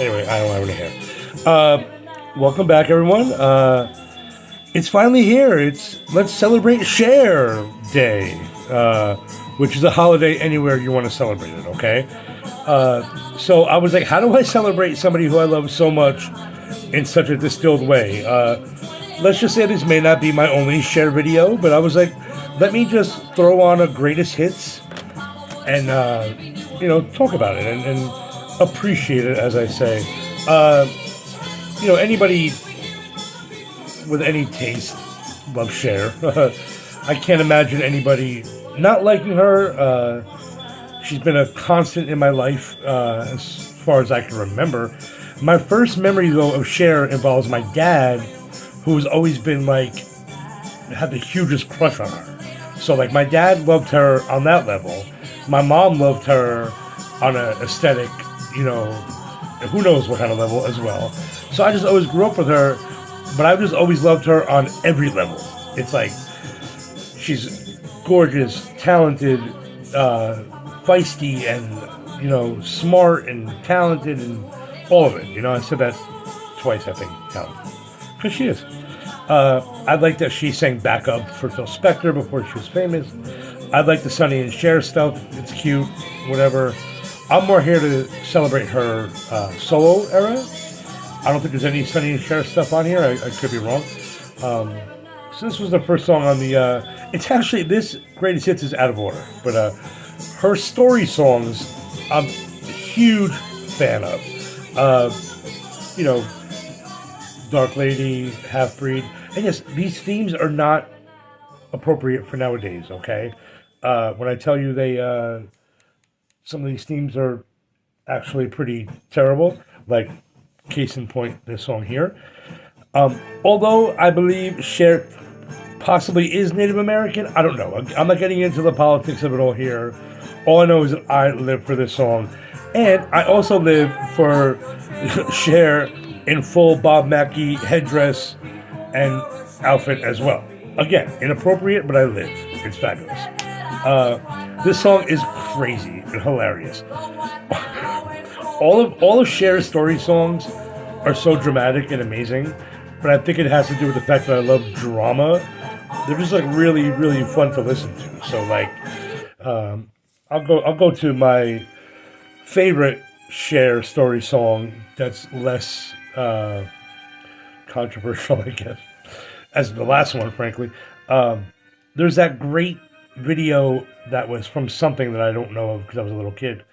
Anyway, I don't have any hair. Welcome back, everyone. It's finally here. It's Let's Celebrate Share Day, which is a holiday anywhere you want to celebrate it, okay? So I was like, how do I celebrate somebody who I love so much in such a distilled way? Let's just say this may not be my only Share video, but I was like, let me just throw on a greatest hits and, talk about it and appreciate it, as I say. Anybody with any taste loves Cher. I can't imagine anybody not liking her. She's been a constant in my life as far as I can remember. My first memory, though, of Cher involves my dad, who's always been had the hugest crush on her. So, my dad loved her on that level. My mom loved her on an aesthetic, who knows what kind of level as well. So I just always grew up with her, but I just always loved her on every level. It's like she's gorgeous, talented, feisty, and smart and talented and all of it. I said that twice, I think, talented, because she is. I like that she sang backup for Phil Spector before she was famous. I like the Sonny and Cher stuff. It's cute, whatever. I'm more here to celebrate her solo era. I don't think there's any Sonny and Cher stuff on here. I could be wrong. So this was the first song on the... it's actually... This Greatest Hits is out of order. But her story songs, I'm a huge fan of. Dark Lady, Half Breed. And yes, these themes are not appropriate for nowadays, okay? When I tell you some of these themes are actually pretty terrible, like case in point, this song here. Although I believe Cher possibly is Native American, I don't know. I'm not getting into the politics of it all here. All I know is that I live for this song. And I also live for Cher in full Bob Mackie headdress and outfit as well. Again, inappropriate, but I live. It's fabulous. This song is crazy and hilarious. all of Cher's story songs are so dramatic and amazing, but I think it has to do with the fact that I love drama. They're just really, really fun to listen to. So I'll go to my favorite Cher story song that's less controversial, I guess, as the last one, frankly. There's that great video that was from something that I don't know of because I was a little kid,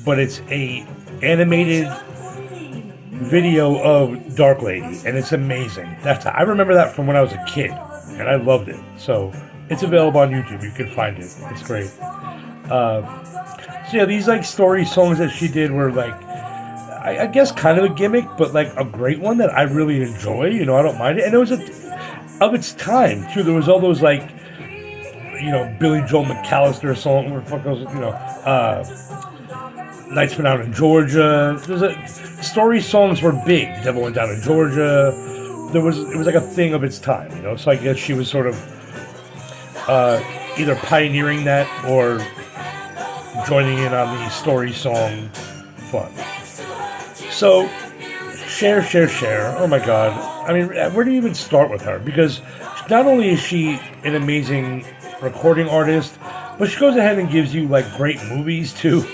but it's a animated video of Dark Lady, and it's amazing. I remember that from when I was a kid, and I loved it. So it's available on YouTube. You can find it. It's great. So yeah, these story songs that she did were I guess kind of a gimmick, but a great one that I really enjoy. I don't mind it, and it was of its time too. There was all those Billy Joel McAllister song, where the fuck those, Nights Went Out in Georgia. Story songs were big. The Devil Went Down in Georgia. It was a thing of its time, So I guess she was sort of either pioneering that or joining in on the story song fun. So, Cher. Oh my God. I mean, where do you even start with her? Because not only is she an amazing recording artist, but she goes ahead and gives you great movies too.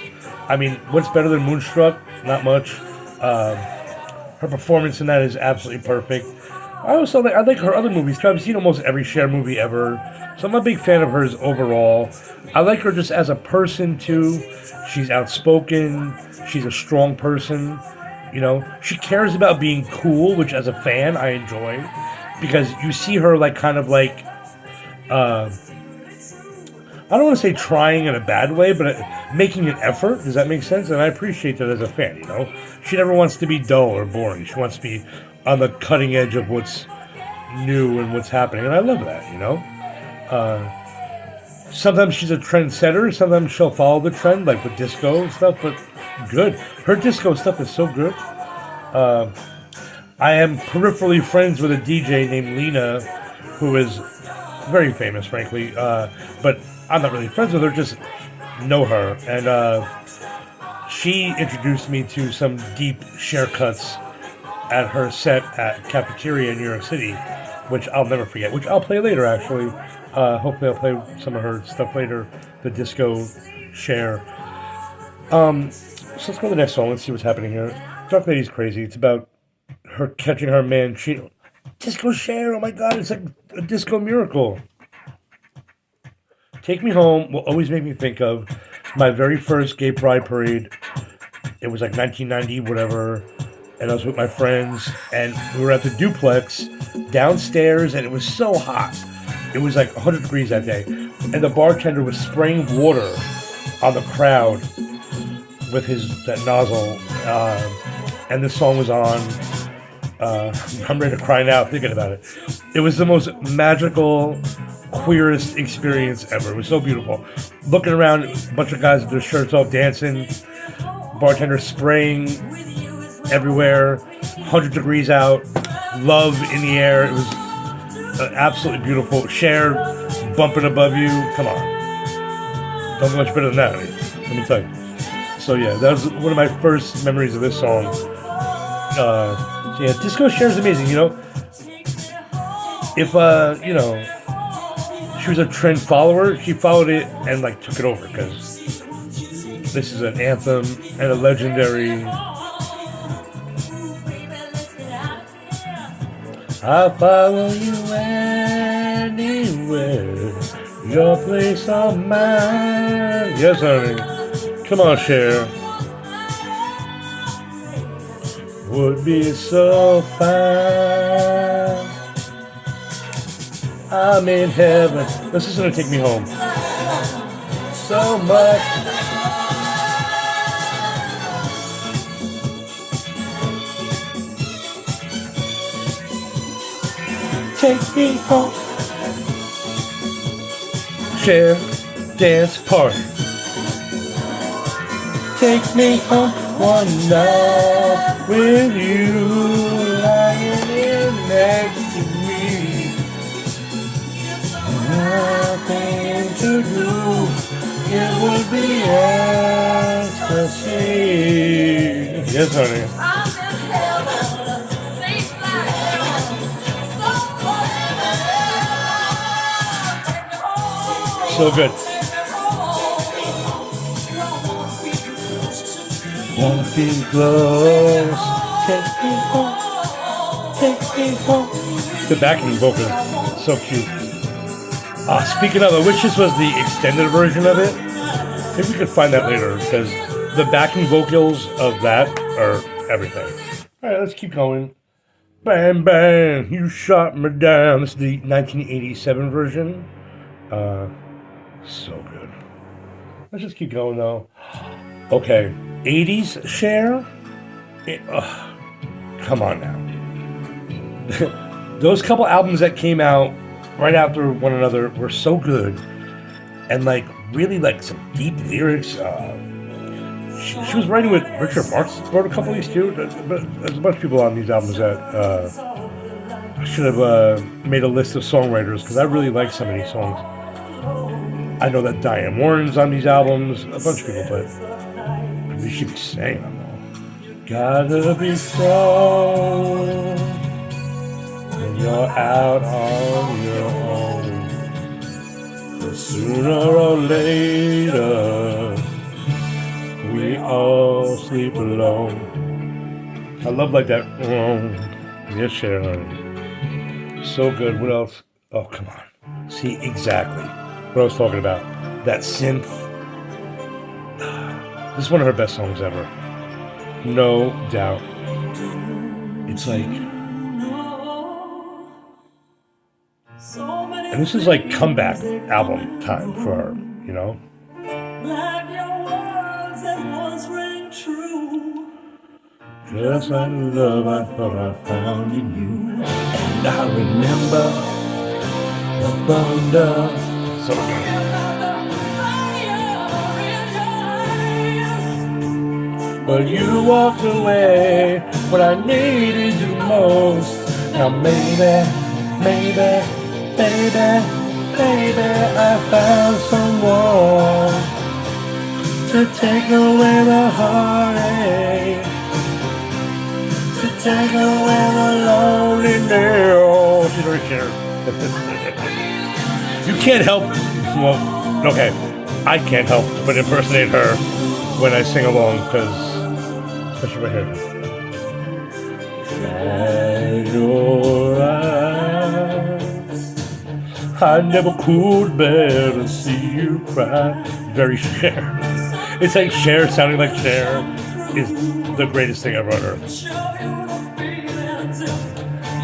I mean, what's better than Moonstruck? Not much. Her performance in that is absolutely perfect. I like her other movies too. I've seen almost every Cher movie ever, so I'm a big fan of hers overall. I like her just as a person too. She's outspoken. She's a strong person. She cares about being cool, which as a fan I enjoy, because you see her I don't want to say trying in a bad way, but making an effort. Does that make sense? And I appreciate that as a fan, She never wants to be dull or boring. She wants to be on the cutting edge of what's new and what's happening. And I love that, Sometimes she's a trendsetter. Sometimes she'll follow the trend, with disco and stuff, but good. Her disco stuff is so good. I am peripherally friends with a DJ named Lena, who is very famous, frankly, but I'm not really friends with her, just know her. And she introduced me to some deep Cher cuts at her set at Cafeteria in New York City, which I'll never forget, which I'll play later, actually. Hopefully I'll play some of her stuff later, the disco Cher. So let's go to the next song. Let's see what's happening here. Dark Lady's crazy. It's about her catching her man cheating. Disco Cher, oh my god, it's like a disco miracle. Take Me Home will always make me think of my very first gay pride parade. It was like 1990, whatever, and I was with my friends, and we were at the duplex downstairs, and it was so hot. It was like 100 degrees that day, and the bartender was spraying water on the crowd with that nozzle, and this song was on. I'm ready to cry now thinking about it. It was the most magical, queerest experience ever. It was so beautiful. Looking around, a bunch of guys with their shirts off dancing, bartender spraying everywhere, 100 degrees out, love in the air. It was absolutely beautiful. Cher bumping above you. Come on. Don't get much better than that, let me tell you. So yeah, that was one of my first memories of this song. So yeah, Disco Cher is amazing, you know. If, you know, she was a trend follower, she followed it and, like, took it over, because this is an anthem and a legendary... I'll follow you anywhere, your place or mine. Yes, honey. Come on, Cher. Would be so fine. I'm in heaven. This is gonna take me home. So much. Take me home. Cher, dance party. Take me home one night with you lying in next to me. Nothing to do, it would be ecstasy. Yes, honey. So good. Walking close, take me home, take me home. The backing vocal, so cute. Speaking of, I wish this was the extended version of it. Maybe we could find that later, because the backing vocals of that are everything. Alright, let's keep going. Bang, bang, you shot me down. This is the 1987 version. So good. Let's just keep going, though. Okay. 80s Cher? Come on now. Those couple albums that came out right after one another were so good, and like really like some deep lyrics. She was writing with Richard Marx, wrote a couple of these too, but there's a bunch of people on these albums that I should have made a list of songwriters, because I really like some of these songs. I know that Diane Warren's on these albums, a bunch of people, but we should be saying them though. Gotta be strong when you're out on your own. 'Cause sooner or later, we all sleep alone. I love like that. Yes, Cher, honey. So good. What else? Oh, come on. See, exactly what I was talking about. That synth. This is one of her best songs ever. No doubt. It's like... And this is like comeback album time for her, you know? Just like the love I thought I found in you. And I remember the thunder. So good. But you walked away when I needed you most. Now maybe, maybe, baby, baby, I found someone to take away the heartache, to take away the loneliness. Oh, she's already shared. You can't help. Well, okay, I can't help but impersonate her when I sing along, because especially right here. Shine your eyes. I never could bear to see you cry. Very Cher. It's like Cher sounding like Cher is the greatest thing ever on earth.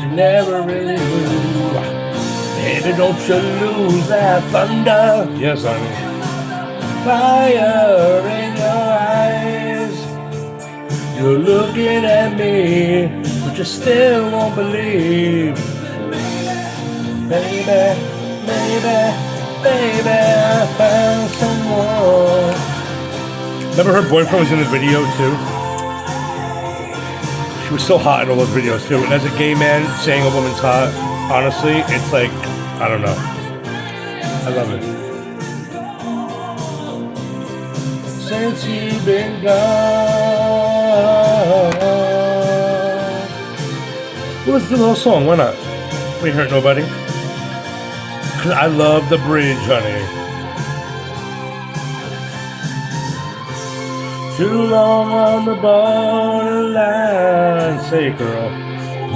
You never really knew. Baby, don't you lose that thunder. Yes, honey. Fire in your eyes. You're looking at me, but you still won't believe. Baby, baby, baby, I found someone. Remember her boyfriend was in the video too? She was so hot in all those videos too. And as a gay man saying a woman's hot, honestly, it's like, I don't know. I love it. Since you've been gone. Well, let's do the whole song. Why not? We ain't hurt nobody. Cause I love the bridge, honey. Too long on the borderline. Say it, girl.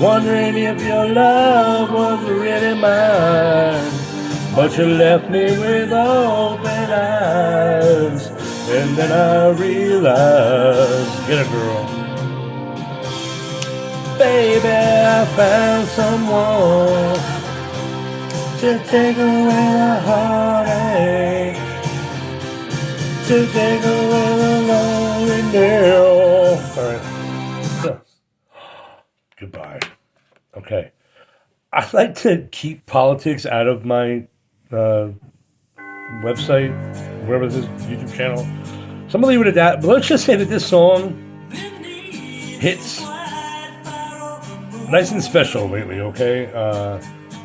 Wondering if your love was really mine. But you left me with open eyes. And then I realized, get it, girl. Baby, I found someone to take away the heartache, to take away the loneliness. All right. Goodbye. Okay. I like to keep politics out of my website, wherever this YouTube channel. So I'm gonna leave it at that. But let's just say that this song hits nice and special lately, okay?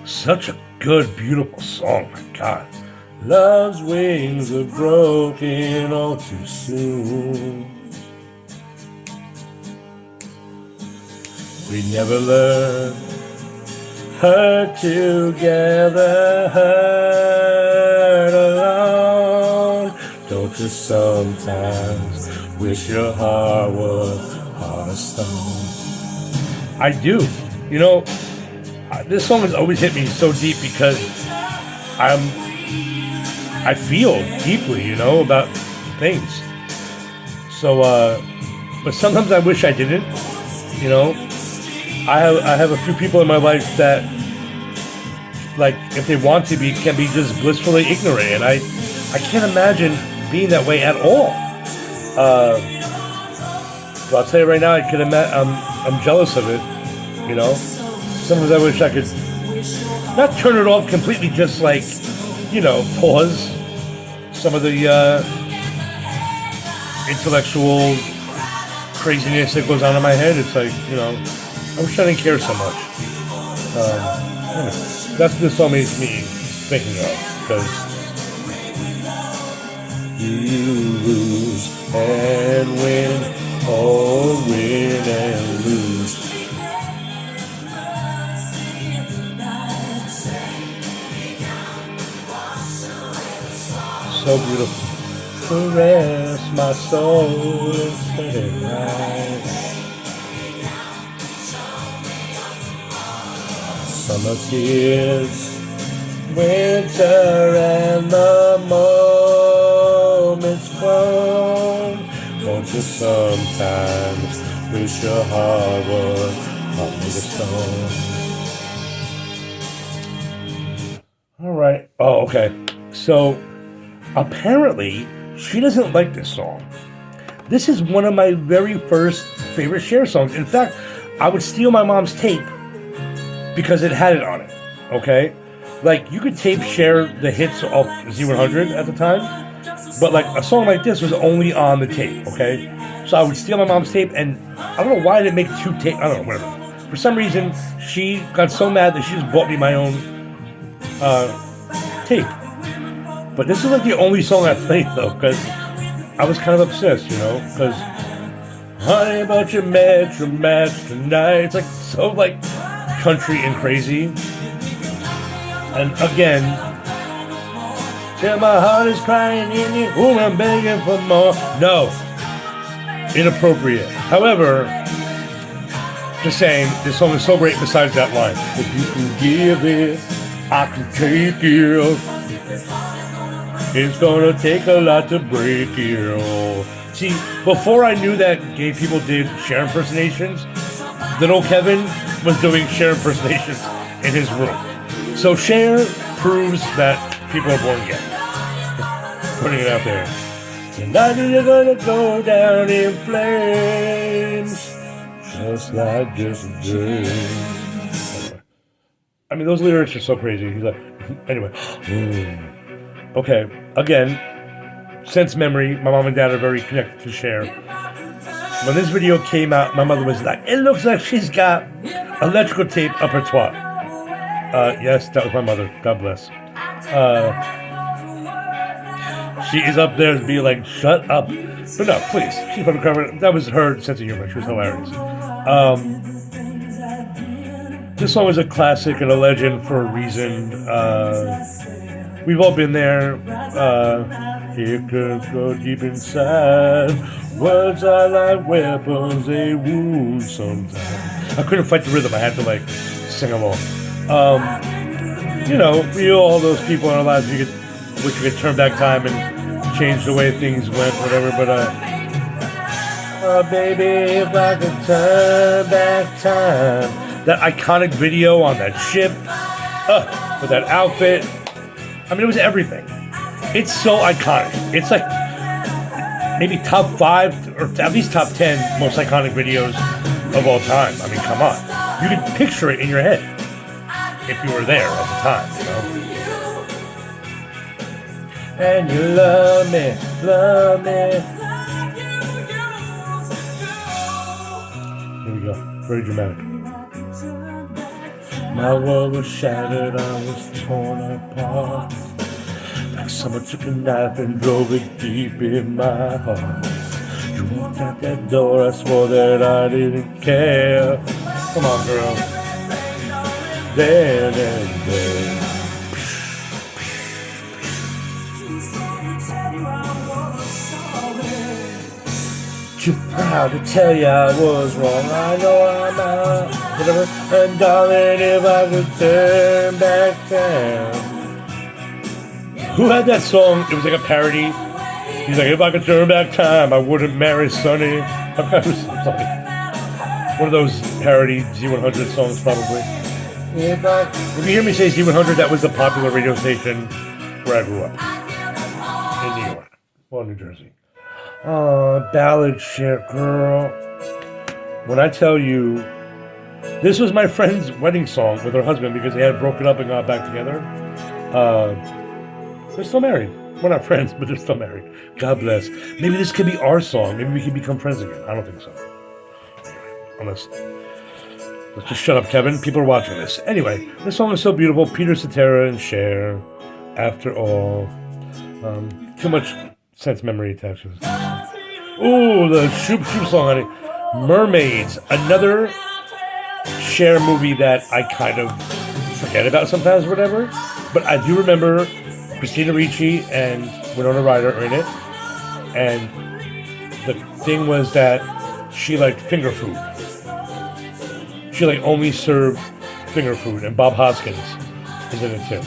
Such a good, beautiful song, my God. Love's wings are broken all too soon. We never learned hurt together, hurt alone. Don't you sometimes wish your heart was heart of stone? I do. You know, this song has always hit me so deep because I feel deeply, you know, about things. So, but sometimes I wish I didn't, you know. I have a few people in my life that, like, if they want to be, can be just blissfully ignorant, and I can't imagine being that way at all. But I'll tell you right now, I can imagine. I'm jealous of it, you know. Sometimes I wish I could not turn it off completely, just like, you know, pause some of the intellectual craziness that goes on in my head. It's like, you know, I wish I didn't care so much. Anyway, that's what this song makes me thinking of, because you lose and win, or win and lose. So beautiful. Caress my soul and set it right. Summer tears, winter and the moments grown. Won't you sometimes wish your heart was hard made of stone? All right. Oh, okay. So apparently she doesn't like this song. This is one of my very first favorite Cher songs. In fact, I would steal my mom's tape because it had it on it, okay? Like, you could tape Cher the hits of Z100 at the time, but like a song like this was only on the tape, okay? So I would steal my mom's tape, and I don't know why I didn't make two tape. I don't know, whatever. For some reason, she got so mad that she just bought me my own tape. But this is like the only song I played though, because I was kind of obsessed, because honey, about your metro match tonight. It's like so like country and crazy. And again, till my heart is crying in it, ooh, I'm begging for more. No, inappropriate. However, just saying, this song is so great besides that line. If you can give it, I can take it. It's gonna take a lot to break it. See, before I knew that gay people did Cher impersonations, little Kevin was doing Cher impersonations in his room. So Cher proves that people are born gay. Putting it out there. Tonight you're gonna go down in flames. Just like this day. Anyway. I mean, those lyrics are so crazy. He's like, anyway. Okay, again, sense memory, my mom and dad are very connected to Cher. When this video came out, my mother was like, it looks like she's got electrical tape up her twat. Yes, that was my mother. God bless. She is up there to be like, shut up. But no, please, keep on covering. That was her sense of humor. She was hilarious. This song is a classic and a legend for a reason. We've all been there. It could go deep inside. Words are like weapons, they wound sometimes. I couldn't fight the rhythm. I had to like sing along. We all those people in our lives wish we could turn back time and change the way things went, whatever. But oh baby, if I could turn back time. That iconic video on that ship, with that outfit. I mean, it was everything. It's so iconic. It's like maybe top 5 or at least top 10 most iconic videos of all time. I mean, come on. You can picture it in your head if you were there at the time, And you love me, love me. Here we go. Very dramatic. My world was shattered, I was torn apart. Like someone took a knife and drove it deep in my heart. You walked out that door, I swore that I didn't care. Come on, girl. There. Too proud to tell you I was wrong. I know I'm out, whatever. And darling, if I could turn back time. Who had that song? It was like a parody. He's like, if I could turn back time, I wouldn't marry Sonny. One of those parody Z100 songs, probably. If you hear me say Z100, that was the popular radio station where I grew up. In New York. Well, New Jersey. Ballad Cher, girl. When I tell you, this was my friend's wedding song with her husband because they had broken up and got back together. They're still married. We're not friends, but they're still married. God bless. Maybe this could be our song. Maybe we could become friends again. I don't think so. Let's just shut up, Kevin. People are watching this. Anyway, this song is so beautiful. Peter Cetera and Cher. After all, too much sense memory attached to this. Ooh, the Shoop Shoop song, honey. Mermaids, another Cher movie that I kind of forget about sometimes, or whatever. But I do remember Christina Ricci and Winona Ryder are in it. And the thing was that she liked finger food. She only served finger food, and Bob Hoskins is in it too.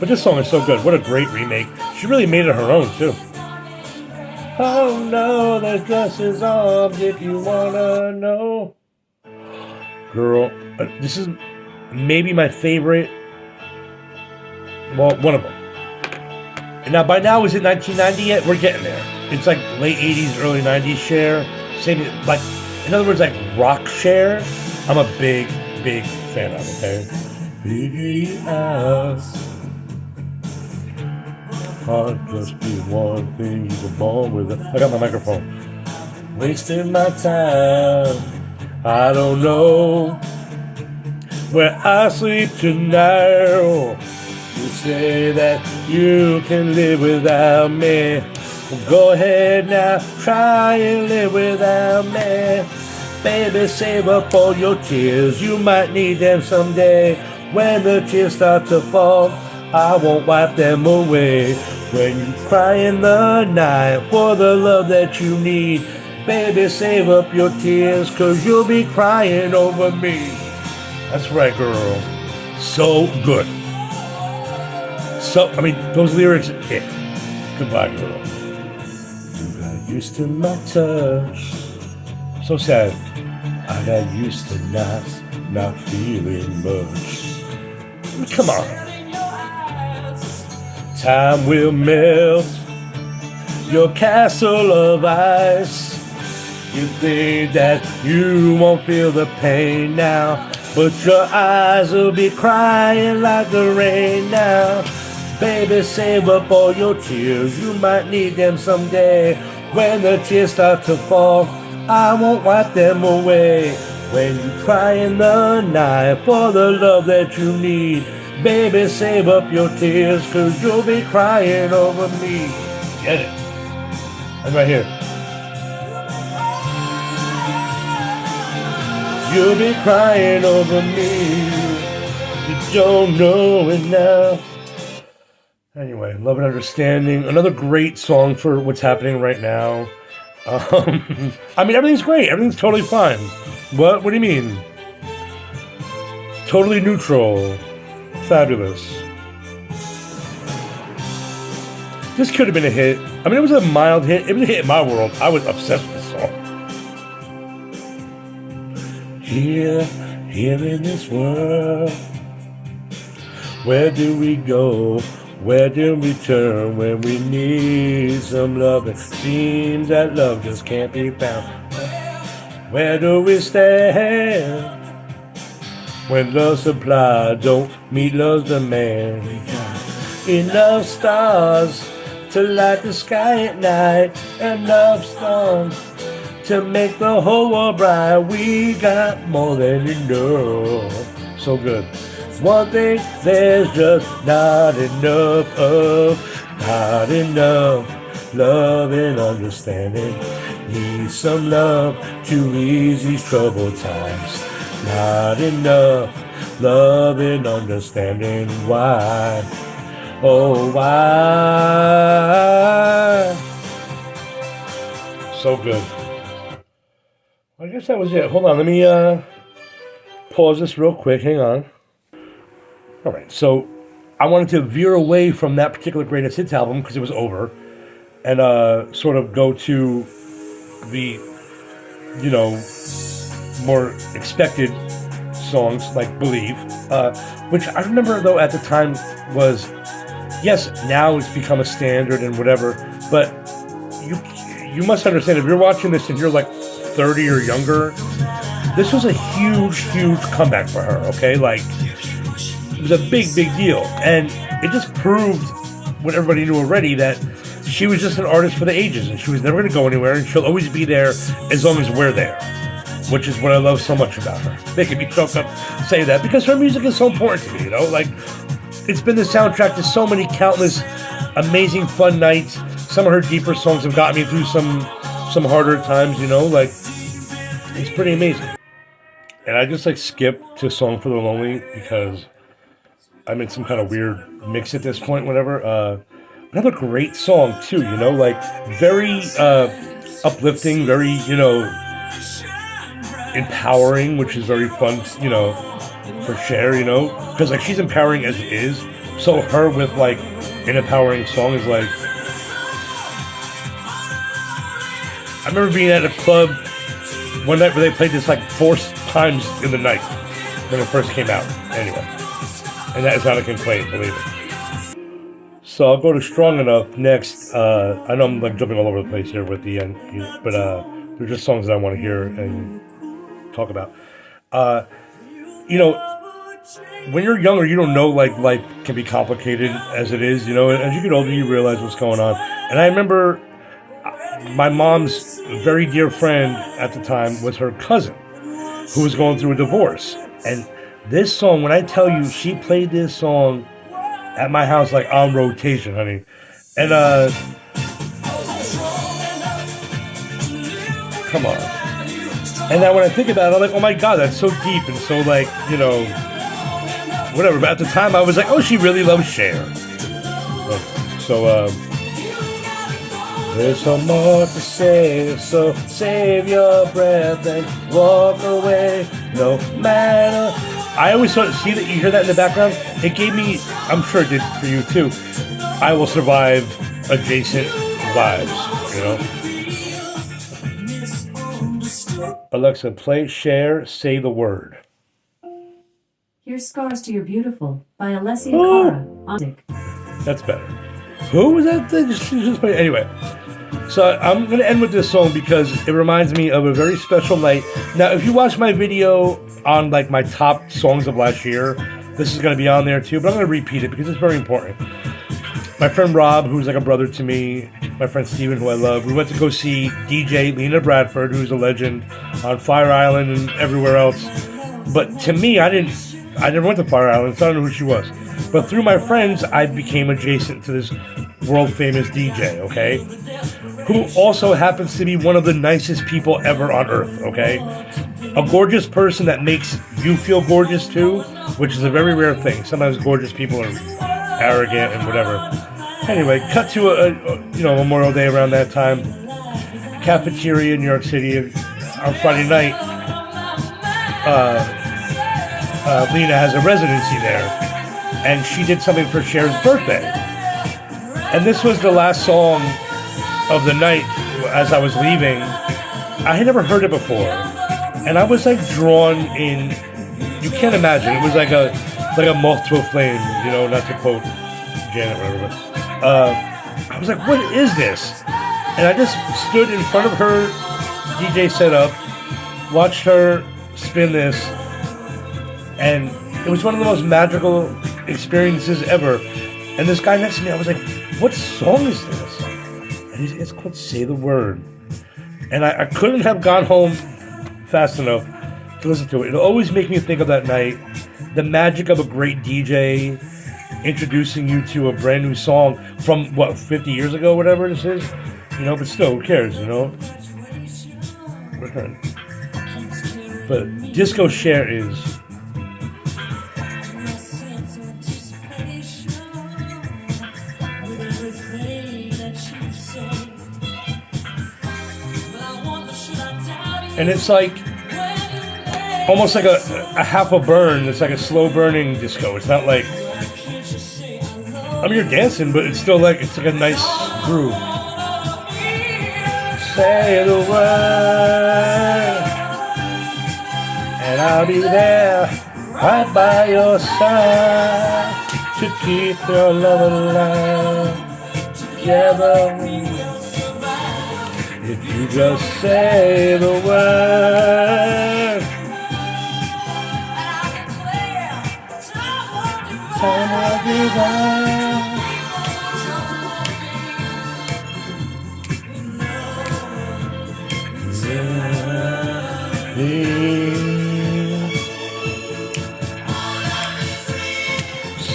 But this song is so good. What a great remake. She really made it her own too. Oh no, there's dresses on if you wanna know. Girl, this is maybe my favorite. Well, one of them. And now, by now, is it 1990 yet? We're getting there. It's like late 80s, early 90s Cher. Same, like, in other words, like rock Cher. I'm a big, big fan of, okay? Biggie ass. Can't just be one thing, you were born with it. I got my microphone. Wasting my time. I don't know where I sleep tonight. You say that you can live without me. Go ahead now, try and live without me. Baby, save up all your tears, you might need them someday. When the tears start to fall, I won't wipe them away. When you cry in the night for the love that you need, baby, save up your tears, 'cause you'll be crying over me. That's right, girl. So good. So, I mean, those lyrics, it. Goodbye, girl. You got used to my touch. So sad. I got used to not feeling much. I mean, come on. Time will melt your castle of ice. You think that you won't feel the pain now, but your eyes will be crying like the rain now. Baby, save up all your tears, you might need them someday. When the tears start to fall, I won't wipe them away. When you cry in the night for the love that you need, baby, save up your tears, 'cause you'll be crying over me. Get it? I'm right here. You'll be crying over me. You don't know it now. Anyway, Love and Understanding. Another great song for what's happening right now. I mean, everything's great. Everything's totally fine. What? What do you mean? Totally neutral. Fabulous. This could have been a hit. I mean, it was a mild hit. It was a hit in my world. I was obsessed with this song. Here in this world, where do we go? Where do we turn when we need some love? It seems that love just can't be found. Where do we stand when love's supply don't meet love's demand? Enough stars to light the sky at night, enough storms to make the whole world bright. We got more than enough. So good. One thing there's just not enough of, not enough love and understanding. Need some love to ease these troubled times. Not enough love and understanding. Why? Oh, why? So good. I guess that was it. Hold on, let me pause this real quick. Hang on. All right, so I wanted to veer away from that particular greatest hits album because it was over, and sort of go to the, more expected songs like Believe, which I remember though at the time was, yes, now it's become a standard and whatever, but you must understand, if you're watching this and you're like 30 or younger, this was a huge comeback for her, okay? Like, it was a big deal, and it just proved what everybody knew already, that she was just an artist for the ages, and she was never going to go anywhere, and she'll always be there as long as we're there, which is what I love so much about her. Making me choke up say that, because her music is so important to me, like, it's been the soundtrack to so many countless amazing fun nights. Some of her deeper songs have gotten me through some harder times, like, it's pretty amazing. And I just skip to Song for the Lonely because I'm in some kind of weird mix at this point, whatever. Another great song too, very uplifting, very, empowering, which is very fun, for Cher, because she's empowering as it is. So her with an empowering song is I remember being at a club one night where they played this 4 times in the night when it first came out. Anyway. And that is not a complaint, believe me. So I'll go to Strong Enough next. I know I'm jumping all over the place here with the end, but they're just songs that I want to hear and talk about. When you're younger, you don't know life can be complicated as it is. As you get older, you realize what's going on. And I remember my mom's very dear friend at the time was her cousin, who was going through a divorce, and this song, when I tell you, she played this song at my house on rotation, honey. And come on. And now when I think about it, I'm like, oh my God, that's so deep and so like, you know, whatever. But at the time, I was like, oh, she really loves Cher. So, there's so more to say, so save your breath and walk away, no matter. I always thought, see that you hear that in the background? It gave me, I'm sure it did for you too, I Will Survive adjacent vibes, you know? Alexa, play Cher, Say the Word. Here's Scars to Your Beautiful by Alessia Cara. That's better. Who was that thing? Anyway, so I'm going to end with this song because it reminds me of a very special night. Now, if you watch my video on like my top songs of last year, this is going to be on there too, but I'm going to repeat it because it's very important. My friend Rob, who's like a brother to me, my friend Steven, who I love, we went to go see DJ Lena Bradford, who's a legend on Fire Island and everywhere else. But to me, I never went to Fire Island, so I don't know who she was. But through my friends, I became adjacent to this world-famous DJ, okay? Who also happens to be one of the nicest people ever on earth, okay? A gorgeous person that makes you feel gorgeous too, which is a very rare thing. Sometimes gorgeous people are arrogant and whatever. Anyway, cut to a Memorial Day around that time. Cafeteria in New York City on Friday night. Lena has a residency there, and she did something for Cher's birthday. And this was the last song of the night as I was leaving. I had never heard it before, and I was like drawn in. You can't imagine. It was like a moth to a flame, you know, not to quote Janet or whatever. I was like, what is this? And I just stood in front of her DJ setup, watched her spin this, and it was one of the most magical experiences ever. And this guy next to me, I was like, what song is this? And it's called Say the Word. And I couldn't have gone home fast enough to listen to it. It'll always make me think of that night. The magic of a great DJ introducing you to a brand new song from, 50 years ago, whatever this is? You know, but still, who cares, you know? But Disco Cher is... And it's like almost like a half a burn. It's like a slow burning disco. It's not like, I mean, you're dancing, but it's still like, it's like a nice groove. Say the word, and I'll be there right by your side to keep your love alive together. If you just say the word, time will be right.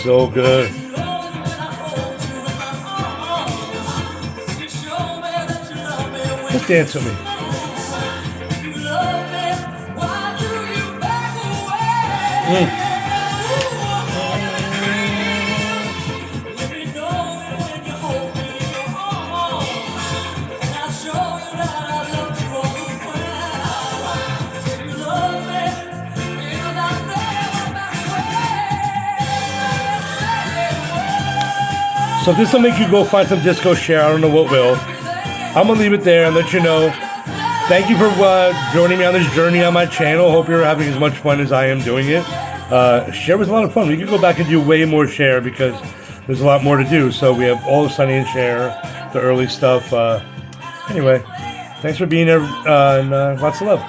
So good. Just dance with me. So if this will make you go find some Disco Cher, I don't know what will. I'm going to leave it there and let you know. Thank you for joining me on this journey on my channel. Hope you're having as much fun as I am doing it. Cher was a lot of fun. We could go back and do way more Cher because there's a lot more to do. So we have all the Sunny and Cher, the early stuff. Anyway, thanks for being there and lots of love.